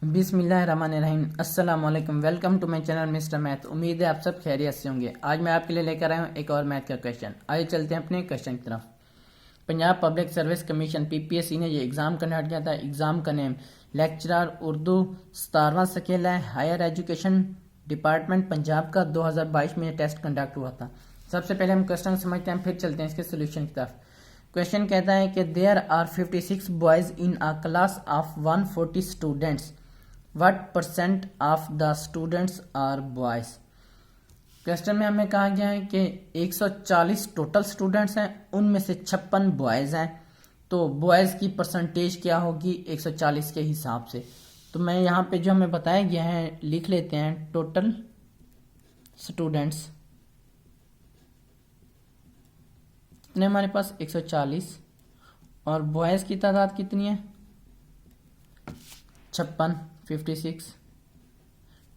बिस्मिल्लाहिर्रहमानिर्रहीम। अस्सलाम वालेकुम। Welcome to my channel mister math. उम्मीद है आप सब खैरियत से होंगे। आज मैं आपके लिए लेकर आया हूँ एक और मैथ का क्वेश्चन। आइए चलते हैं अपने क्वेश्चन की तरफ। Punjab public service commission PPSC ने ये एग्ज़ाम कंडक्ट किया था। एग्ज़ाम का नेम लेक्चरर उर्दू 17वां स्केल है। हायर एजुकेशन डिपार्टमेंट पंजाब का 2022 में टेस्ट कंडक्ट हुआ था। सबसे पहले हम क्वेश्चन समझते हैं, फिर चलते हैं इसके सोल्यूशन की तरफ। क्वेश्चन कहता है कि there are 56 boys in a class of 140 students. What % of the students are boys. Question में हमें कहा गया है कि 140 टोटल स्टूडेंट्स हैं, उनमें से 56 बॉयज हैं। तो बॉयज की परसेंटेज क्या होगी 140 के हिसाब से। तो मैं यहाँ पे जो हमें बताया गया है लिख लेते हैं। टोटल स्टूडेंट्स कितने हमारे पास 140 और बॉयज की तादाद कितनी है 56।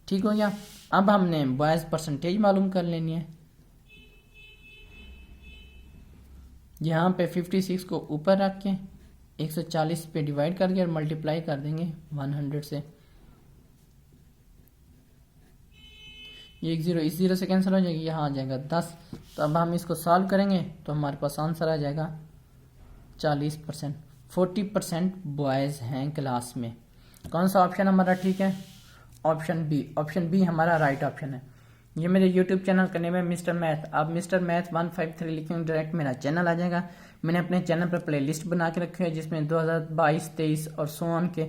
ठीक हो गया। अब हमने बॉयज परसेंटेज मालूम कर लेनी है। यहाँ पे 56 को ऊपर रख के 140 पे डिवाइड करके और मल्टीप्लाई कर देंगे 100 से। ये एक जीरो इस जीरो से कैंसिल हो जाएगी, यहाँ आ जाएगा 10। तो अब हम इसको सॉल्व करेंगे तो हमारे पास आंसर आ जाएगा 40%। 40% बॉयज हैं क्लास में। कौन सा ऑप्शन हमारा ठीक है? Option b. ऑप्शन बी हमारा राइट ऑप्शन है। ये मेरे यूट्यूब चैनल का नेम है मिस्टर मैथ। आप मिस्टर मैथ 153 लिखेंगे डायरेक्ट मेरा चैनल आ जाएगा। मैंने अपने चैनल पर प्लेलिस्ट बना के रखी है जिसमें 2022, 23 और सो ऑन के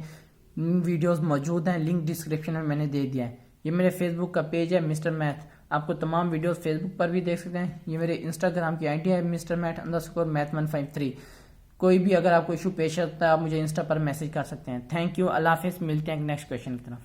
वीडियोस मौजूद हैं। लिंक डिस्क्रिप्शन में मैंने दे दिया है। ये मेरे फेसबुक का पेज है मिस्टर मैथ। आपको तमाम वीडियोस फेसबुक पर भी देख सकते हैं। ये मेरे इंस्टाग्राम की आईडी है मिस्टर मैथ_मैथ 153। कोई भी अगर आपको इशू पेश आता है आप मुझे इंस्टा पर मैसेज कर सकते हैं। Thank you. अल्लाह हाफिज़। मिलते हैं नेक्स्ट क्वेश्चन की तरफ।